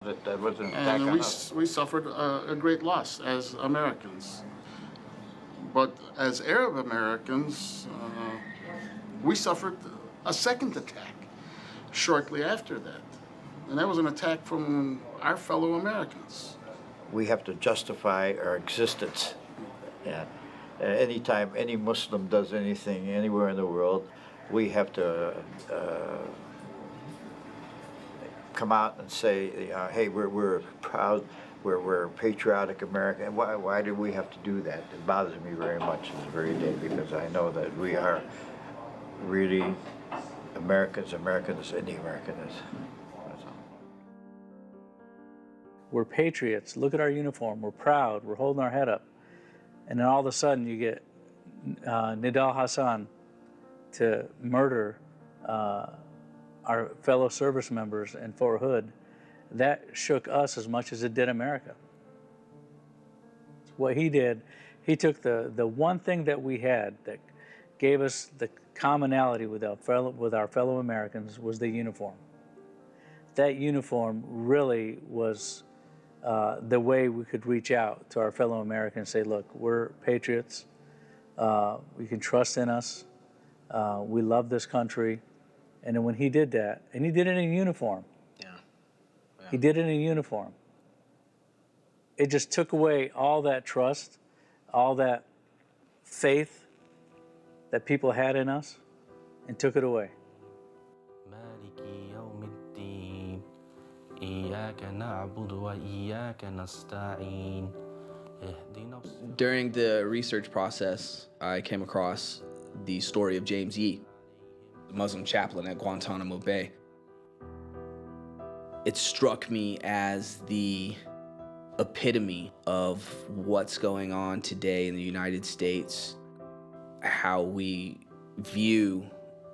That was an attack And on we, us. we suffered a great loss as Americans. But as Arab Americans, we suffered a second attack shortly after that. And that was an attack from our fellow Americans. We have to justify our existence. Yeah. Anytime any Muslim does anything anywhere in the world, we have to come out and say, hey, we're proud, we're patriotic American. Why do we have to do that? It bothers me very much this very day, because I know that we are really Americans as any American is. That's all. We're patriots. Look at our uniform. We're proud. We're holding our head up. And then all of a sudden you get Nidal Hasan to murder our fellow service members in Fort Hood. That shook us as much as it did America. What he did, he took the one thing that we had that gave us the commonality with our fellow Americans was the uniform. That uniform really was the way we could reach out to our fellow Americans and say, look, we're patriots. You can trust in us. We love this country. And then when he did that, and he did it in uniform. Yeah. He did it in uniform. It just took away all that trust, all that faith that people had in us, and took it away. During the research process, I came across the story of James Yee, the Muslim chaplain at Guantanamo Bay. It struck me as the epitome of what's going on today in the United States, how we view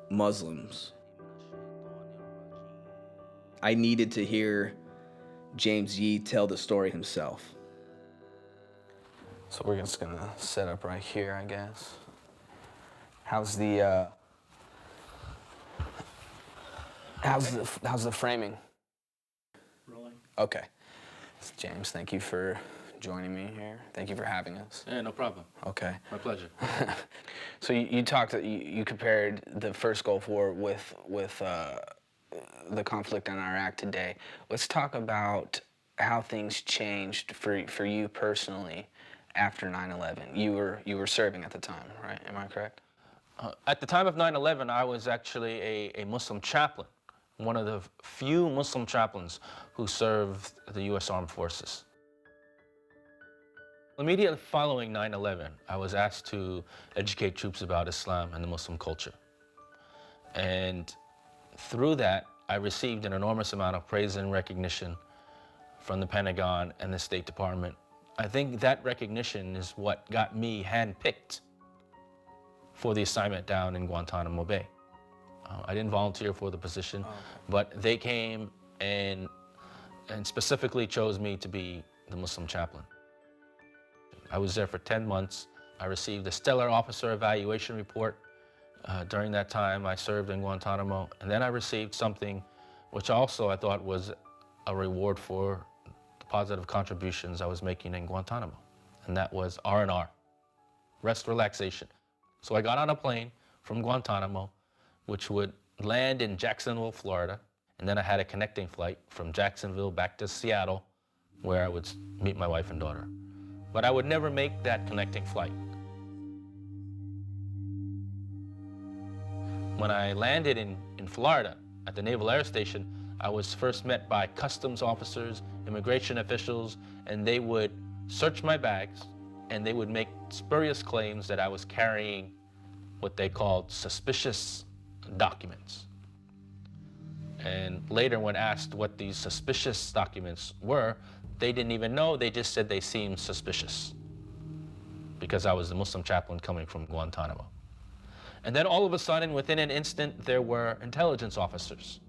Muslims. I needed to hear James Yee tell the story himself. So we're just gonna set up right here, I guess. How's the framing? Rolling. Okay. James, thank you for joining me here. Thank you for having us. Yeah, no problem. Okay. My pleasure. So you compared the first Gulf War with the conflict in Iraq today. Let's talk about how things changed for you personally after 9/11. You were serving at the time, right? Am I correct? At the time of 9/11, I was actually a Muslim chaplain, one of the few Muslim chaplains who served the U.S. Armed Forces. Immediately following 9/11, I was asked to educate troops about Islam and the Muslim culture. And through that, I received an enormous amount of praise and recognition from the Pentagon and the State Department. I think that recognition is what got me handpicked for the assignment down in Guantanamo Bay. I didn't volunteer for the position, but they came and specifically chose me to be the Muslim chaplain. I was there for 10 months. I received a Stellar Officer Evaluation Report. During that time, I served in Guantanamo, and then I received something which also I thought was a reward for the positive contributions I was making in Guantanamo, and that was R&R, rest relaxation. So I got on a plane from Guantanamo, which would land in Jacksonville, Florida, and then I had a connecting flight from Jacksonville back to Seattle, where I would meet my wife and daughter. But I would never make that connecting flight. When I landed in Florida at the Naval Air Station, I was first met by customs officers, immigration officials, and they would search my bags, and they would make spurious claims that I was carrying what they called suspicious documents. And later, when asked what these suspicious documents were, they didn't even know. They just said they seemed suspicious because I was the Muslim chaplain coming from Guantanamo. And then all of a sudden, within an instant, there were intelligence officers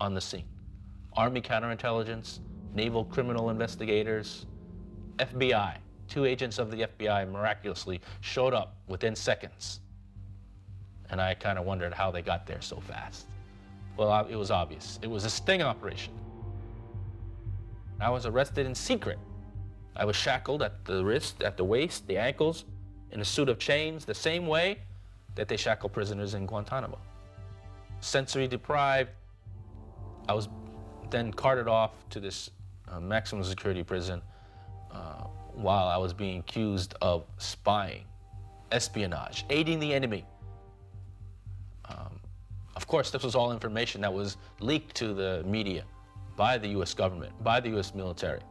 on the scene. Army counterintelligence, naval criminal investigators, FBI. 2 agents of the FBI miraculously showed up within seconds. And I kind of wondered how they got there so fast. Well, it was obvious. It was a sting operation. I was arrested in secret. I was shackled at the wrist, at the waist, the ankles, in a suit of chains, the same way that they shackle prisoners in Guantanamo. Sensory deprived, I was then carted off to this maximum security prison while I was being accused of spying, espionage, aiding the enemy. Of course, this was all information that was leaked to the media by the US government, by the US military.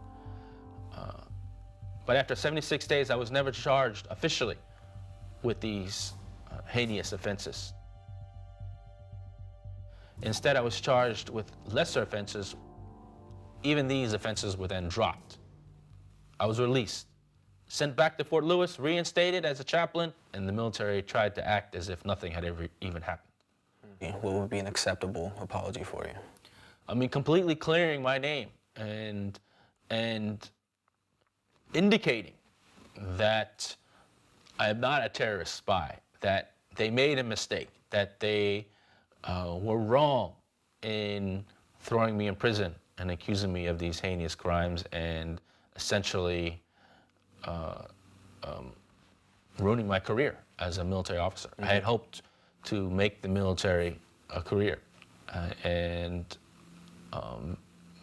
But after 76 days, I was never charged officially with these heinous offenses. Instead, I was charged with lesser offenses. Even these offenses were then dropped. I was released, sent back to Fort Lewis, reinstated as a chaplain, and the military tried to act as if nothing had ever even happened. What would be an acceptable apology for you? I mean, completely clearing my name and indicating that I am not a terrorist spy, that they made a mistake, that they were wrong in throwing me in prison and accusing me of these heinous crimes and essentially ruining my career as a military officer. I had hoped to make the military a career and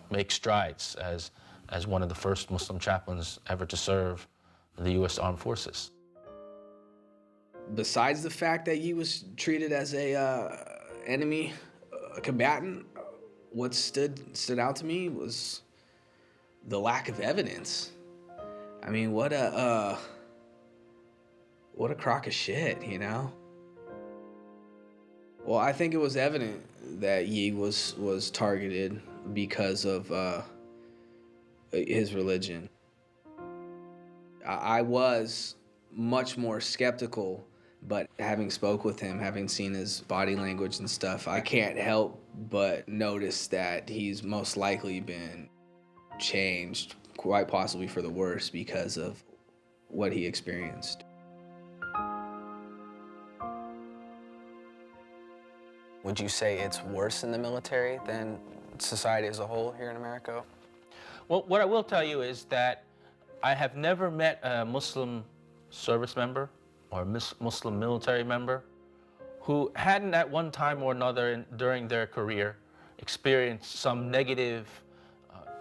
make strides as one of the first Muslim chaplains ever to serve the U.S. Armed Forces. Besides the fact that he was treated as a enemy combatant, what stood out to me was the lack of evidence. I mean, what a crock of shit, you know? Well, I think it was evident that Yi was targeted because of his religion. I was much more skeptical, but having spoke with him, having seen his body language and stuff, I can't help but notice that he's most likely been changed, quite possibly for the worse, because of what he experienced. Would you say it's worse in the military than society as a whole here in America? Well, what I will tell you is that I have never met a Muslim service member or Muslim military member who hadn't at one time or another during their career experienced some negative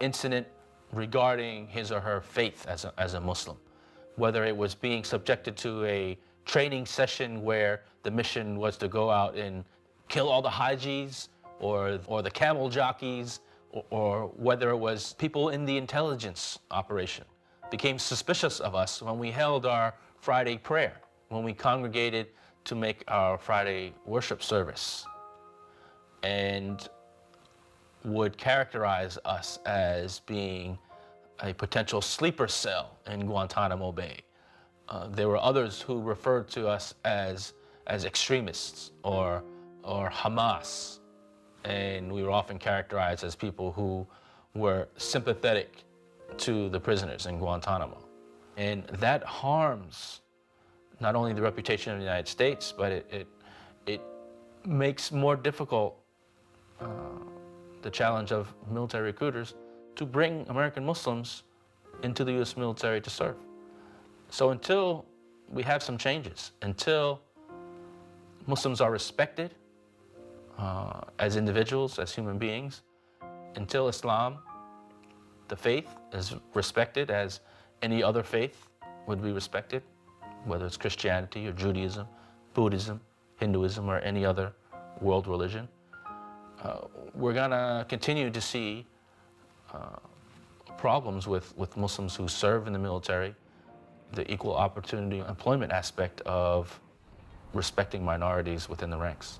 incident regarding his or her faith as a Muslim. Whether it was being subjected to a training session where the mission was to go out and kill all the Hajis or the camel jockeys, or whether it was people in the intelligence operation became suspicious of us when we held our Friday prayer, when we congregated to make our Friday worship service, and would characterize us as being a potential sleeper cell in Guantanamo Bay. There were others who referred to us as extremists or Hamas, and we were often characterized as people who were sympathetic to the prisoners in Guantanamo. And that harms not only the reputation of the United States, but it makes more difficult the challenge of military recruiters to bring American Muslims into the U.S. military to serve. So until we have some changes, until Muslims are respected as individuals, as human beings, until Islam, the faith, is respected as any other faith would be respected, whether it's Christianity or Judaism, Buddhism, Hinduism, or any other world religion, we're gonna continue to see problems with Muslims who serve in the military, the equal opportunity employment aspect of respecting minorities within the ranks.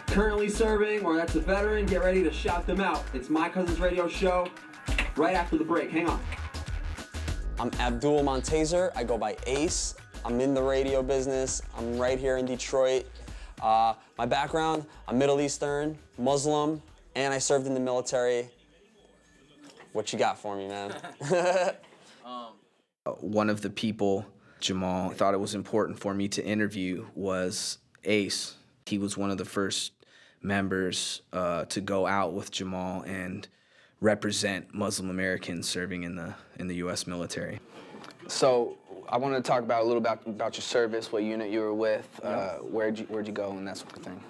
Currently serving, or that's a veteran, get ready to shout them out. It's My Cousins Radio Show right after the break. Hang on. I'm Abdul Montazer. I go by Ace. I'm in the radio business. I'm right here in Detroit. My background, I'm Middle Eastern, Muslim, and I served in the military. What you got for me, man? One of the people Jamal thought it was important for me to interview was Ace. He was one of the first members to go out with Jamal and represent Muslim Americans serving in the U.S. military. So I wanted to talk about a little about your service, what unit you were with, where'd you go, and that sort of thing.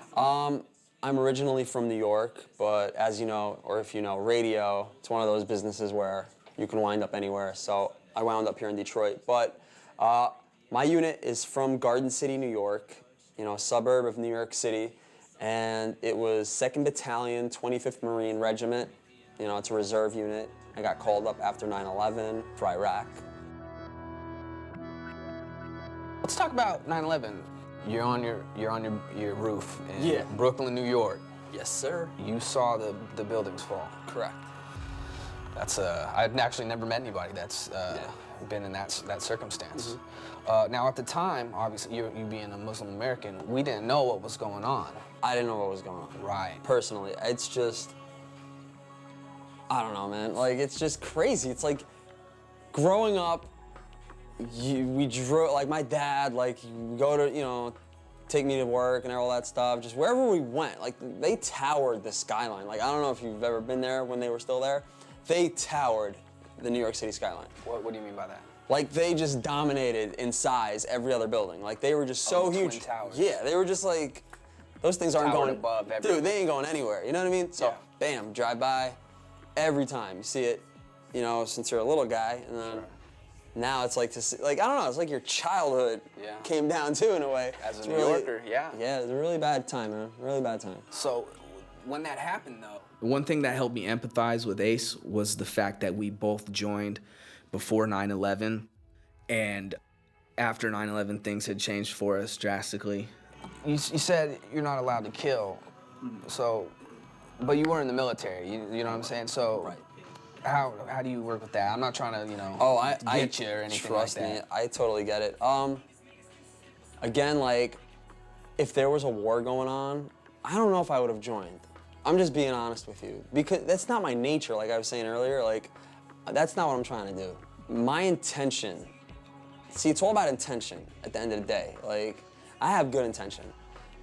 I'm originally from New York, but as you know, or if you know, radio, it's one of those businesses where you can wind up anywhere. So I wound up here in Detroit. But my unit is from Garden City, New York, a suburb of New York City, and it was 2nd Battalion, 25th Marine Regiment. It's a reserve unit. I got called up after 9/11 for Iraq. Let's talk about 9/11. You're on your roof in Brooklyn, New York. Yes, sir. You saw the buildings fall. Correct. That's I've actually never met anybody that's been in that circumstance. Now at the time, obviously you being a Muslim American, we didn't know what was going on. I didn't know what was going on. Right. Personally, it's just, I don't know, man. Like, it's just crazy. It's like growing up, we drove, like my dad, like you go to, take me to work and all that stuff. Just wherever we went, like they towered the skyline. Like, I don't know if you've ever been there when they were still there. They towered the New York City skyline. What do you mean by that? Like they just dominated in size every other building. Like they were just so the huge. Twin Towers. Yeah, they were just like, those things aren't Towered going above everything. Dude, they ain't going anywhere. You know what I mean? So, Yeah. bam, drive by every time. You see it, since you're a little guy, and then now it's like to see, like, I don't know, it's like your childhood came down too in a way. As It's a New Yorker, yeah. Yeah, it's a really bad time, man. Really bad time. So when that happened, though, One thing that helped me empathize with Ace was the fact that we both joined before 9/11, and after 9/11, things had changed for us drastically. you said you're not allowed to kill, so, but you were in the military. You know what I'm saying? So. Right. How do you work with that? I'm not trying to, get you or anything like trust me, that. I totally get it. Again, like, if there was a war going on, I don't know if I would have joined. I'm just being honest with you, because that's not my nature. Like I was saying earlier, like, that's not what I'm trying to do. My intention. See, it's all about intention at the end of the day. Like, I have good intention.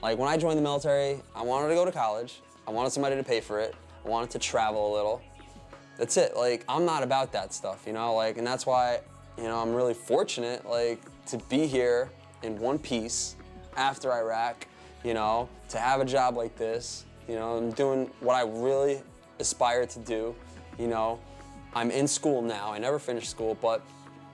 Like, when I joined the military, I wanted to go to college. I wanted somebody to pay for it. I wanted to travel a little. That's it. Like, I'm not about that stuff, like, and that's why, I'm really fortunate, like, to be here in one piece after Iraq, to have a job like this. I'm doing what I really aspire to do. I'm in school now. I never finished school, but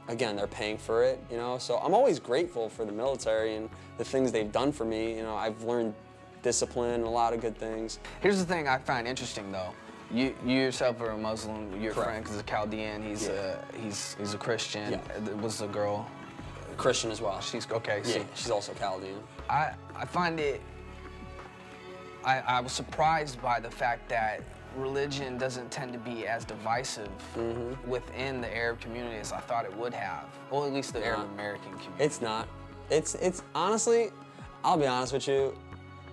again, they're paying for it, So I'm always grateful for the military and the things they've done for me. I've learned discipline and a lot of good things. Here's the thing I find interesting, though. You yourself are a Muslim. Your Correct. friend is a Chaldean. He's a Christian. Yeah. Was the girl? Christian as well. She's okay. Yeah, she's also Chaldean. I find it. I was surprised by the fact that religion doesn't tend to be as divisive within the Arab community as I thought it would have. Well, at least the Arab American community. It's not. It's honestly, I'll be honest with you,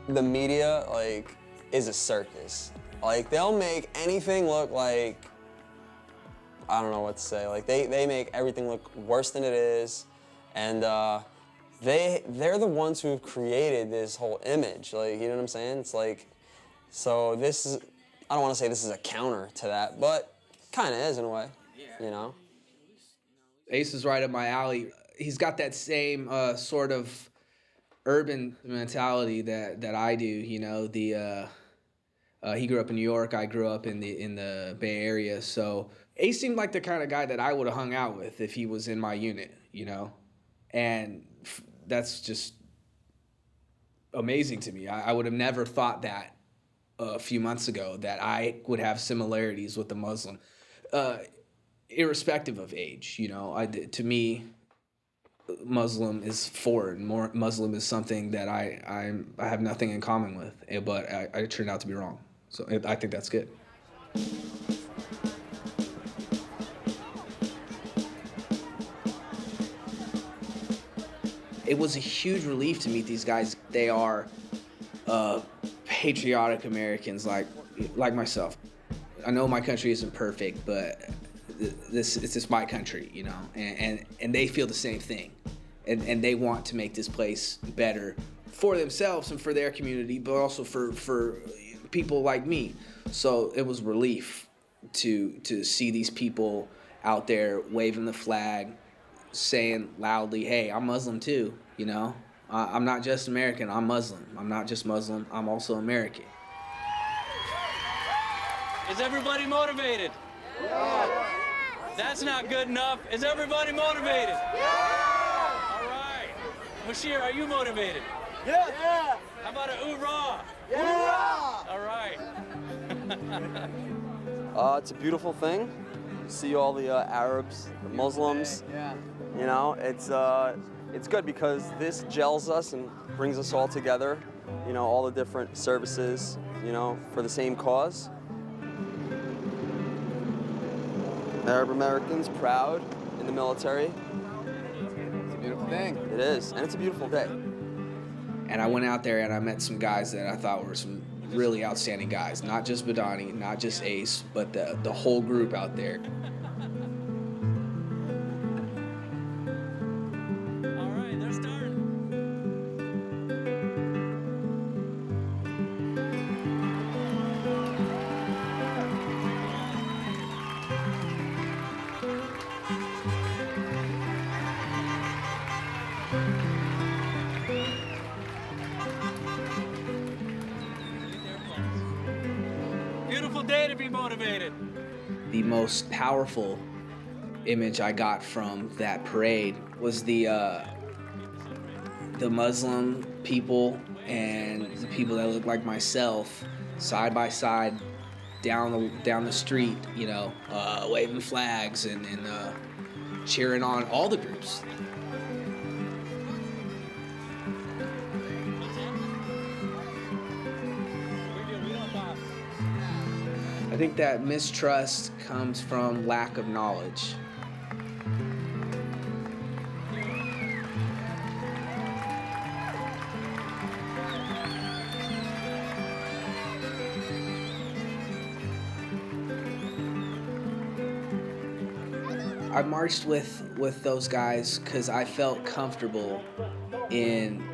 the media, like, is a circus. Like, they'll make anything look like, I don't know what to say. Like, they make everything look worse than it is. And they're the ones who have created this whole image. Like, you know what I'm saying? It's like, so this is, I don't want to say this is a counter to that, but kind of is in a way, Ace is right up my alley. He's got that same sort of urban mentality that I do. He grew up in New York. I grew up in the Bay Area. So Ace seemed like the kind of guy that I would have hung out with if he was in my unit. And that's just amazing to me. I would have never thought that a few months ago, that I would have similarities with the Muslim, irrespective of age. To me, Muslim is foreign. Muslim is something that I have nothing in common with, but I turned out to be wrong. So I think that's good. It was a huge relief to meet these guys. They are patriotic Americans like myself. I know my country isn't perfect, but it's my country, and they feel the same thing. And they want to make this place better for themselves and for their community, but also for people like me. So it was relief to see these people out there waving the flag, saying loudly, hey, I'm Muslim too, you know? I'm not just American, I'm Muslim. I'm not just Muslim, I'm also American. Is everybody motivated? Yeah. That's not good enough. Is everybody motivated? Yeah. All right. Mushir, are you motivated? Yeah. Yeah. How about a hoorah? Yeah. All right. It's a beautiful thing. You see all the Arabs, the Muslims. Yeah. You know, it's good because this gels us and brings us all together. You know, all the different services, you know, for the same cause. Arab Americans proud in the military. It's a beautiful thing. It is, and it's a beautiful day. And I went out there and I met some guys that I thought were some really outstanding guys. Not just Badani, not just Ace, but the whole group out there. All right, they're starting. Beautiful day to be motivated. The most powerful image I got from that parade was the Muslim people and the people that look like myself side by side down the street, you know, waving flags and cheering on all the groups. I think that mistrust comes from lack of knowledge. I marched with those guys because I felt comfortable in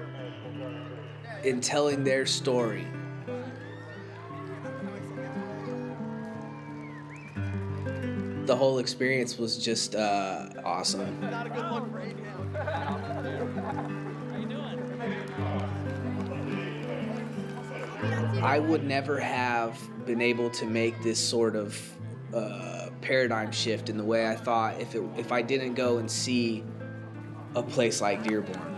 telling their story. The whole experience was just awesome. Not a good look for Aiden. How you doing? I would never have been able to make this sort of paradigm shift in the way I thought if I didn't go and see a place like Dearborn.